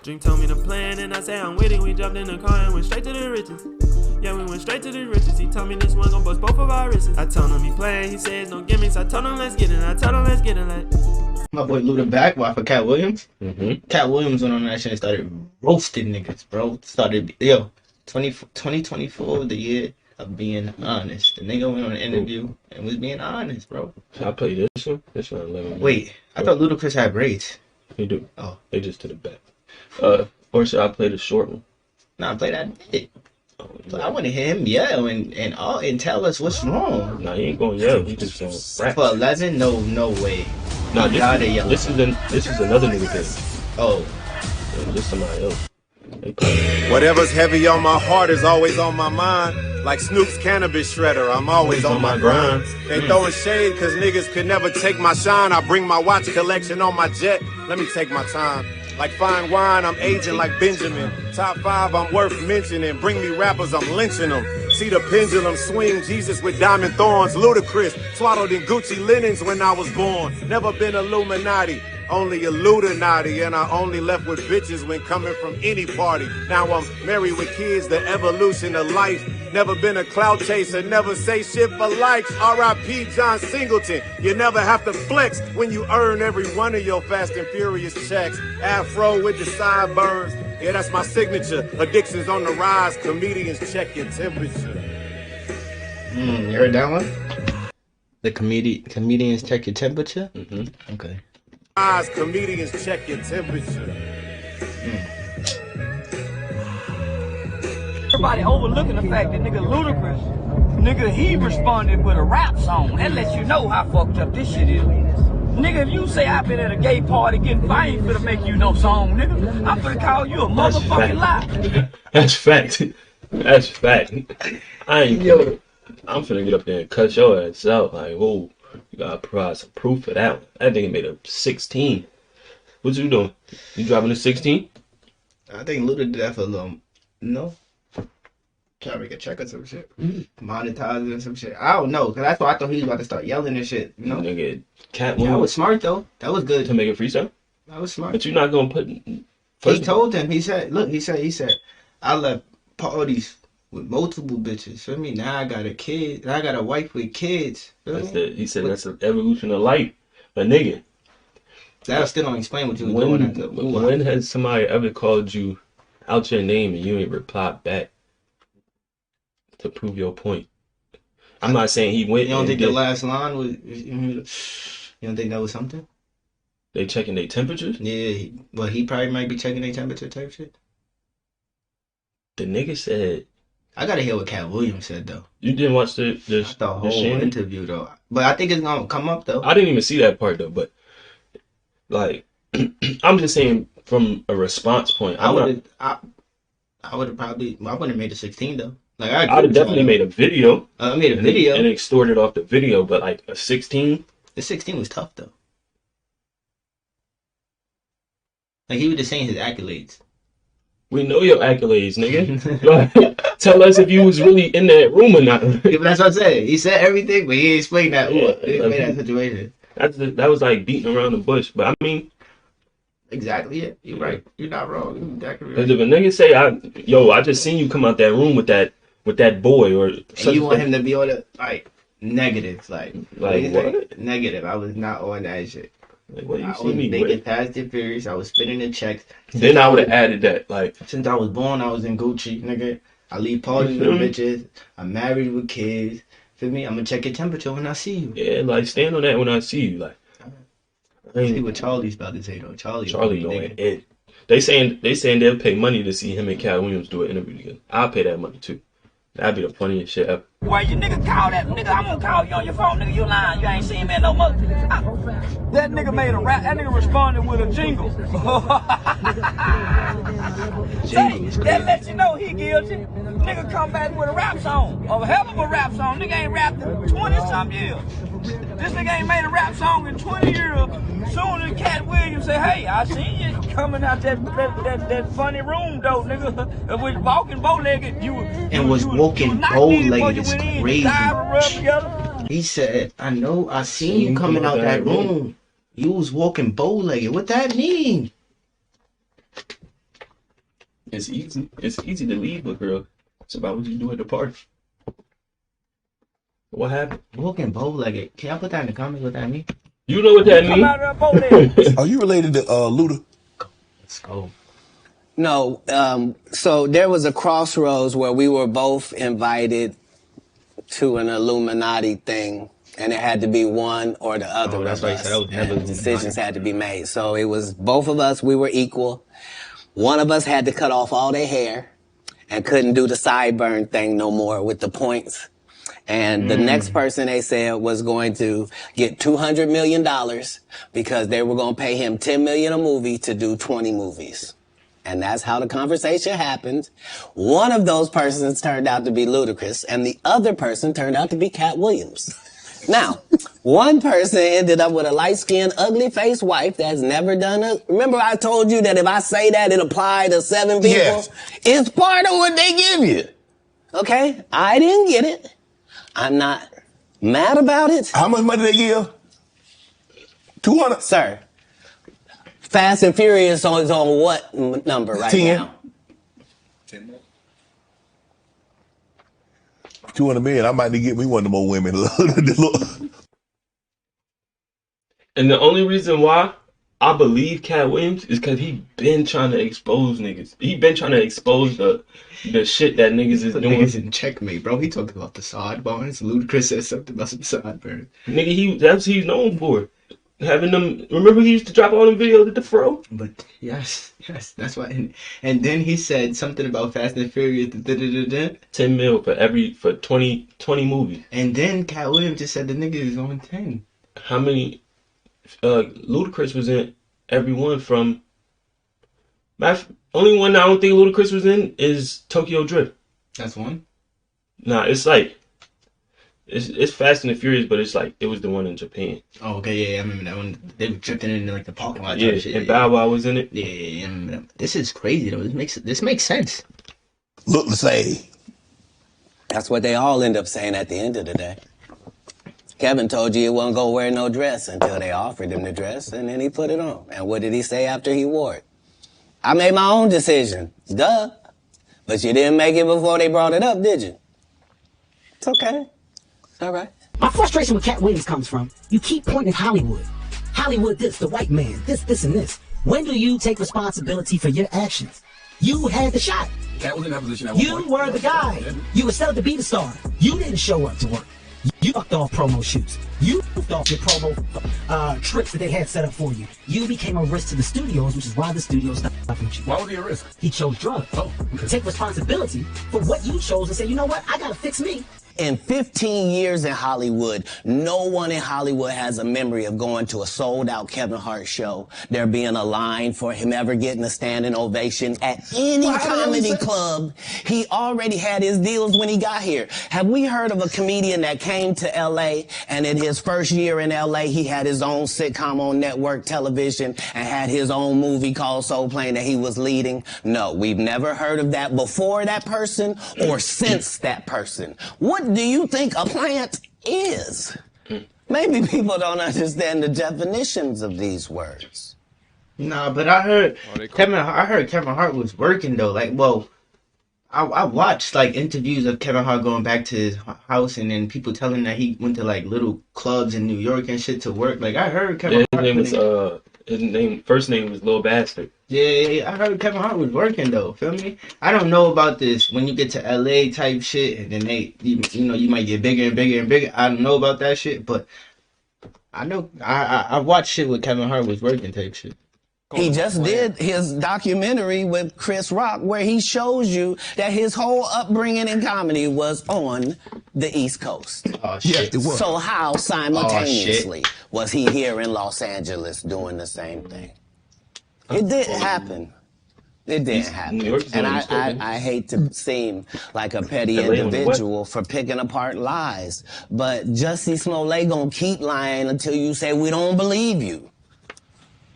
Drink told me the plan and I say I'm with it. We jumped in the car and went straight to the riches. Yeah, we went straight to the riches. He told me this one gon' bust both of our wrists. I told him he playing, he says no gimmicks. I told him let's get it. I told him let's get it like. My boy Luda back, wife for Katt Williams. Mm-hmm. Katt Williams went on that shit and started roasting niggas, bro. 2024 the year of being honest. The nigga went on an interview and was being honest, bro. Should I play this one? This one 11. Wait, I thought Ludacris had braids. He do. Oh. They just to the back. Or should I play the short one? Nah, play that bit. Oh, I want to hear him yell and tell us what's wrong. Nah, he ain't gonna yell. He just gonna rap. For 11? No way. Nah, this is another nigga thing. Oh. Yeah, this somebody else. Whatever's heavy on my heart is always on my mind. Like Snoop's cannabis shredder, I'm always on my grind. They throwing shade cause niggas could never take my shine. I bring my watch collection on my jet. Let me take my time. Like fine wine, I'm aging like Benjamin. Top 5, I'm worth mentioning. Bring me rappers, I'm lynching them. See the pendulum swing, Jesus with diamond thorns. Ludacris, swaddled in Gucci linens when I was born. Never been Illuminati, only Illuminati. And I only left with bitches when coming from any party. Now I'm married with kids, the evolution of life. Never been a clout chaser, never say shit for likes. R.I.P. John Singleton. You never have to flex when you earn every one of your Fast and Furious checks. Afro with the sideburns. Yeah, that's my signature. Addictions on the rise. Comedians check your temperature. You heard that one? The comedians check your temperature? Mm-hmm. Okay. Rise, comedians check your temperature. Everybody overlooking the fact that nigga Ludacris, nigga, he responded with a rap song. That lets you know how fucked up this shit is. Nigga, if you say I've been at a gay party getting fine, I ain't finna make you no song, nigga. I'm finna call you a motherfucking lie. That's fact. That's fact. I'm finna get up there and cut your ass out. Like, whoa, you gotta provide some proof for that one. That nigga made a 16. What you doing? You dropping a 16? I think Luda did that for a little, trying to make a check or some shit. Monetizing or some shit. I don't know, because that's why I thought he was about to start yelling and shit, Nigga, Katt That was smart, though. That was good. to make a freestyle? That was smart. But you're not gonna put... He told him, he said, I left parties with multiple bitches. Feel me? Now I got a kid. Now I got a wife with kids. He said that's the evolution of life. But nigga, that still don't explain what you were doing. When has somebody ever called you out your name and you ain't replied back to prove your point? I'm not saying he went. You don't think the last line was? You don't think that was something? They checking their temperatures? Yeah, he probably might be checking their temperature type shit. The nigga said. I gotta hear what Katt Williams said though. You didn't watch the whole interview though, but I think it's gonna come up though. I didn't even see that part though, but like, I'm just saying from a response point. I would have made a 16 though. Like I'd have definitely made a video. I made a video and extorted off the video, but like a 16. The 16 was tough though. Like he was just saying his accolades. We know your accolades, nigga. Like, tell us if you was really in that room or not. Yeah, but that's what I said. He said everything, but he explained that. He explained that situation. That was like beating around the bush. But I mean, exactly. Yeah, you're right. You're not wrong. You're exactly right. Because if a nigga say, I just seen you come out that room with that boy, or and you want him to be on the negative, like what? Negative. I was not on that shit. Like, what I was making Fast and Furious. I was spinning the checks. Then I would have added that, like, since I was born, I was in Gucci, nigga. I leave parties with bitches. I'm married with kids. Feel me? I'm gonna check your temperature when I see you. Yeah, like stand on that when I see you. Like, see what Charlie's about to say though. Charlie going in. They saying they'll pay money to see him and Katt Williams do an interview together. I'll pay that money too. That'd be the funniest shit ever. Why you nigga call that nigga? I'm gonna call you on your phone, nigga. You lying? You ain't seen me no more. That nigga made a rap. That nigga responded with a jingle. That lets you know he guilty. Nigga come back with a rap song, a hell of a rap song. Nigga ain't rapped in 20-some years. This nigga ain't made a rap song in 20 years. Soon as Katt Williams say, "Hey, I seen you coming out that funny room, though, nigga. Was walking bow-legged. You was walking bow-legged. It's crazy. He said, I seen you coming out that room. You was walking bow-legged. What that mean? It's easy. It's easy to leave a girl. It's about what you do at the party. What happened? Walking bow-legged. Can y'all put that in the comments what that mean? You know what that Come out means? of that boat there. Are you related to Luda? Let's go. No, so there was a crossroads where we were both invited to an Illuminati thing, and it had to be one or the other. Oh, that's of why you us, said I was never and decisions had to be made. So it was both of us. We were equal. One of us had to cut off all their hair and couldn't do the sideburn thing no more with the points. And the next person they said was going to get $200 million because they were going to pay him $10 million a movie to do 20 movies. And that's how the conversation happened. One of those persons turned out to be Ludacris, and the other person turned out to be Katt Williams. Now, one person ended up with a light-skinned, ugly-faced wife that's never done it. Remember I told you that if I say that, it applied to 7 people? Yes. It's part of what they give you. Okay? I didn't get it. I'm not mad about it. How much money they give? 200? Sir, Fast and Furious is on what number right 10. now? 200 million. I might need to get me one of them more women. And the only reason why I believe Katt Williams is because he been trying to expose niggas. He been trying to expose the shit that niggas is doing. Niggas in checkmate, bro. He talked about the sideburns. Ludacris said something about some sideburns. Nigga, that's what he's known for. Having them, remember he used to drop all them videos at the Fro? But yes, that's why. And then he said something about Fast and Furious. 10 mil for 20 movies. And then Katt Williams just said the nigga is on 10. How many? Ludacris was in every one from. Only one I don't think Ludacris was in is Tokyo Drift. That's one. Nah, it's like. It's Fast and the Furious, but it's like it was the one in Japan. Oh, okay, yeah, I remember that one. They were drifting in like the parking lot. Yeah, Shit. and Bow Wow was in it. Yeah, I remember that. This is crazy though. This makes sense. Look the same. That's what they all end up saying at the end of the day. Kevin told you he wasn't going to wear no dress until they offered him the dress, and then he put it on. And what did he say after he wore it? I made my own decision. Duh. But you didn't make it before they brought it up, did you? It's okay. It's all right. My frustration with Katt Williams comes from, you keep pointing at Hollywood. Hollywood this, the white man, this, and this. When do you take responsibility for your actions? You had the shot. Katt was in that position at one point. You were the guy. You were set up to be the star. You didn't show up to work. You fucked off promo shoots. You fucked off your promo trips that they had set up for you. You became a risk to the studios, which is why the studios stopped with you. Why was he a risk? He chose drugs. Oh, okay. Take responsibility for what you chose and say, you know what, I gotta fix me. In 15 years in Hollywood, no one in Hollywood has a memory of going to a sold-out Kevin Hart show, there being a line for him ever getting a standing ovation at any comedy club. He already had his deals when he got here. Have we heard of a comedian that came to L.A. and in his first year in L.A. he had his own sitcom on network television and had his own movie called Soul Plane that he was leading? No, we've never heard of that before that person or since that person. What do you think a plant is? Maybe people don't understand the definitions of these words. Nah, but I heard Kevin Hart was working though. Like, well, I watched like interviews of Kevin Hart going back to his house, and then people telling that he went to like little clubs in New York and shit to work. Like, I heard Kevin Hart. His first name was Lil Bastard. Yeah, I heard Kevin Hart was working though. Feel me? I don't know about this when you get to LA type shit, and then you might get bigger and bigger and bigger. I don't know about that shit, but I know I watched shit with Kevin Hart was working type shit. He just did his documentary with Chris Rock where he shows you that his whole upbringing in comedy was on the East Coast. Oh shit! Yes, it was. So how simultaneously was he here in Los Angeles doing the same thing? It didn't happen. It didn't happen. And I hate to seem like a petty individual for picking apart lies, but Jussie Smollett gonna keep lying until you say we don't believe you.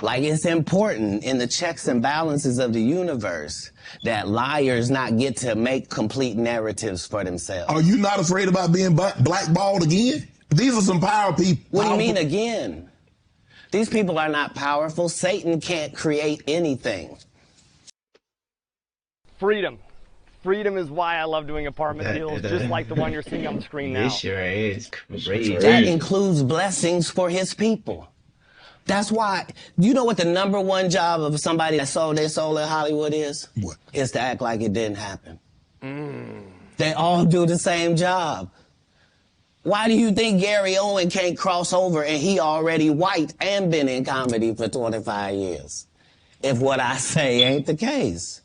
Like, it's important in the checks and balances of the universe that liars not get to make complete narratives for themselves. Are you not afraid about being blackballed again? These are some power people. What do you mean again? These people are not powerful. Satan can't create anything. Freedom. Freedom is why I love doing apartment deals, just like the one you're seeing on the screen now. This sure is crazy. That includes blessings for his people. That's why, you know what the #1 job of somebody that sold their soul in Hollywood is? What? Is to act like it didn't happen. They all do the same job. Why do you think Gary Owen can't cross over and he already white and been in comedy for 25 years? If what I say ain't the case.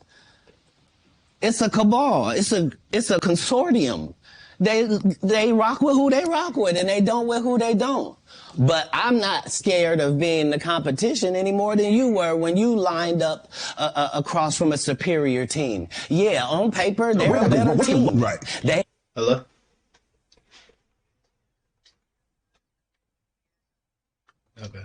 It's a cabal. It's a consortium. They rock with who they rock with and they don't with who they don't. But I'm not scared of being the competition any more than you were when you lined up across from a superior team. Yeah, on paper, they're a better team. Right. Hello? Okay.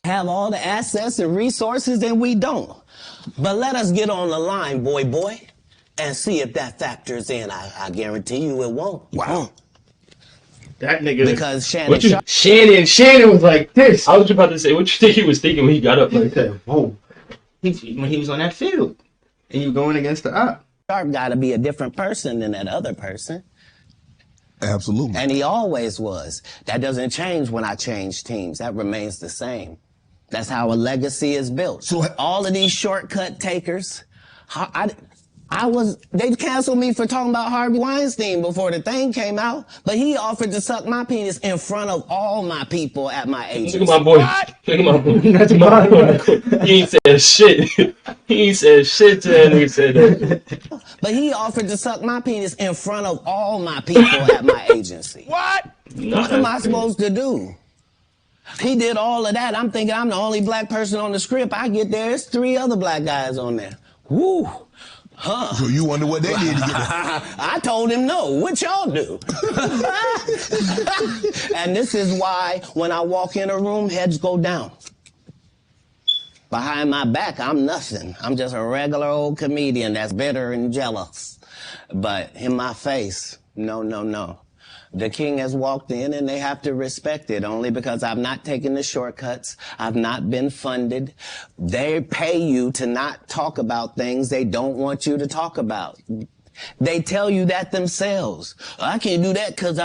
Have all the assets and resources and we don't. But let us get on the line, boy, and see if that factors in. I guarantee you it won't. Wow. That nigga. Because Shannon Shannon was like this. I was just about to say, what you think he was thinking when he got up like that? Whoa. When he was on that field. And you going against the op. Sharp got to be a different person than that other person. Absolutely. And he always was. That doesn't change when I change teams. That remains the same. That's how a legacy is built. So all of these shortcut takers, they canceled me for talking about Harvey Weinstein before the thing came out, but he offered to suck my penis in front of all my people at my agency. Look at my boy. What? Look at my boy. That's my boy. He ain't said shit. He ain't said shit to that nigga said that. But he offered to suck my penis in front of all my people at my agency. What? What am I supposed to do? He did all of that. I'm thinking I'm the only black person on the script. I get there, there's 3 other black guys on there. Woo. Huh. So you wonder what they did to get there? I told him no. What y'all do? And this is why when I walk in a room, heads go down. Behind my back, I'm nothing. I'm just a regular old comedian that's bitter and jealous. But in my face, no. The king has walked in and they have to respect it only because I've not taken the shortcuts. I've not been funded. They pay you to not talk about things they don't want you to talk about. They tell you that themselves. I can't do that because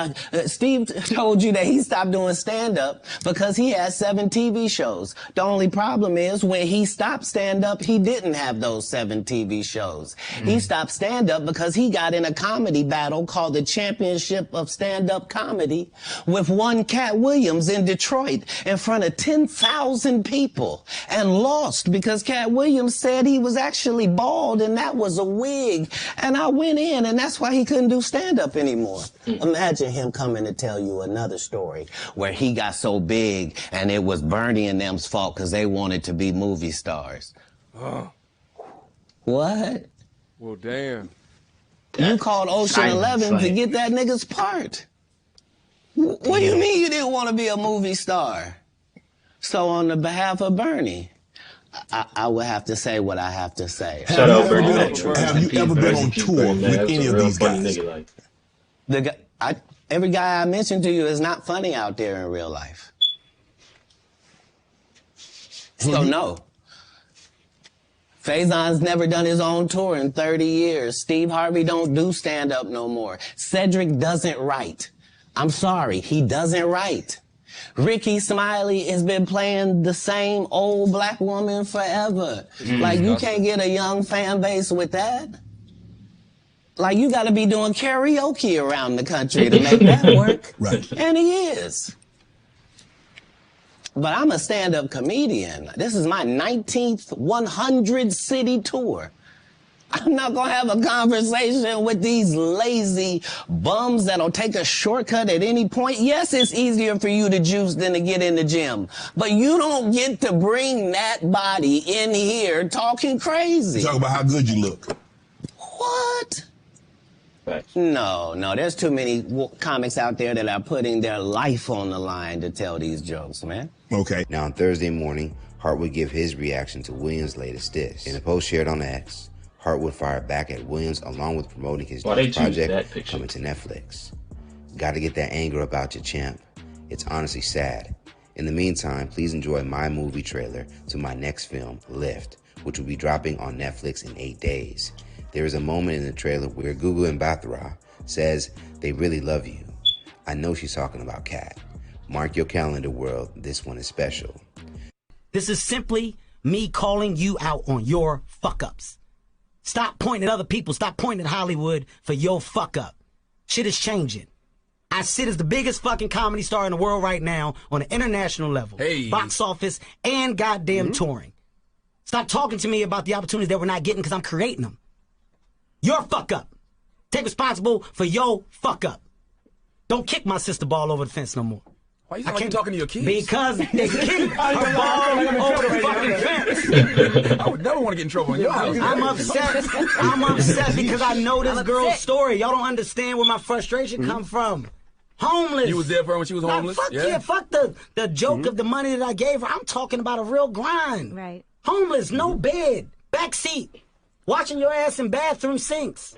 Steve told you that he stopped doing stand-up because he has 7 TV shows. The only problem is when he stopped stand-up, he didn't have those 7 TV shows. He stopped stand-up because he got in a comedy battle called the Championship of Stand-Up Comedy with one Katt Williams in Detroit in front of 10,000 people and lost because Katt Williams said he was actually bald and that was a wig. And I went in, and that's why he couldn't do stand-up anymore. Imagine him coming to tell you another story where he got so big and it was Bernie and them's fault because they wanted to be movie stars. What? Well, damn. You called Ocean 11 to get that nigga's part. What do you mean you didn't want to be a movie star? So on the behalf of Bernie, I would have to say what I have to say. Have you ever been on tour with any of these guys? Every guy I mentioned to you is not funny out there in real life. So no. Faison's never done his own tour in 30 years. Steve Harvey don't do stand-up no more. Cedric doesn't write. I'm sorry, he doesn't write. Ricky Smiley has been playing the same old black woman forever. Like, you can't get a young fan base with that. Like, you gotta be doing karaoke around the country to make that work. Right. And he is. But I'm a stand-up comedian. This is my 19th 100-city tour. I'm not gonna have a conversation with these lazy bums that'll take a shortcut at any point. Yes, it's easier for you to juice than to get in the gym. But you don't get to bring that body in here talking crazy. Talk about how good you look. What? No, there's too many comics out there that are putting their life on the line to tell these jokes, man. Okay. Now on Thursday morning, Hart would give his reaction to Williams' latest diss. In a post shared on X, Hart would fire back at Williams along with promoting his new project coming to Netflix. Gotta get that anger up out your champ. It's honestly sad. In the meantime, please enjoy my movie trailer to my next film, Lift, which will be dropping on Netflix in 8 days. There is a moment in the trailer where Gugu Mbatha says they really love you. I know she's talking about Katt. Mark your calendar, world. This one is special. This is simply me calling you out on your fuck-ups. Stop pointing at other people. Stop pointing at Hollywood for your fuck-up. Shit is changing. I sit as the biggest fucking comedy star in the world right now on an international level. Hey. Box office and goddamn touring. Stop talking to me about the opportunities that we're not getting because I'm creating them. Your fuck-up. Take responsible for your fuck-up. Don't kick my sister ball over the fence no more. Why you sound like you talking to your kids? Because they kicked her ball over the fucking fence. I would never want to get in trouble in your house. I'm upset. I'm upset because I know this girl's story. Y'all don't understand where my frustration come from. Homeless. You was there for her when she was homeless? Fuck yeah, fuck the joke of the money that I gave her. I'm talking about a real grind. Right. Homeless, no bed, backseat, washing your ass in bathroom sinks.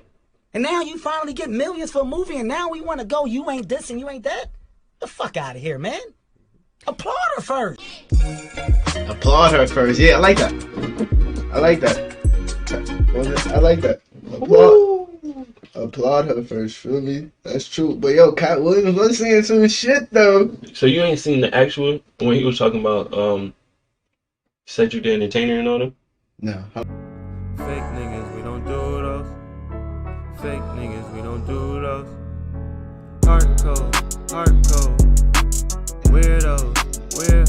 And now you finally get millions for a movie, and now we want to go, you ain't this and you ain't that? The fuck out of here, man. Applaud her first. Applaud her first. Yeah, I like that. I like that. I like that. Applaud her first, feel me? That's true. But yo, Katt Williams was saying some shit though. So you ain't seen the actual when he was talking about Cedric the Entertainer and all them? No. Fake niggas, we don't do those. Fake niggas, we don't do those. Hard code, weirdos, weird.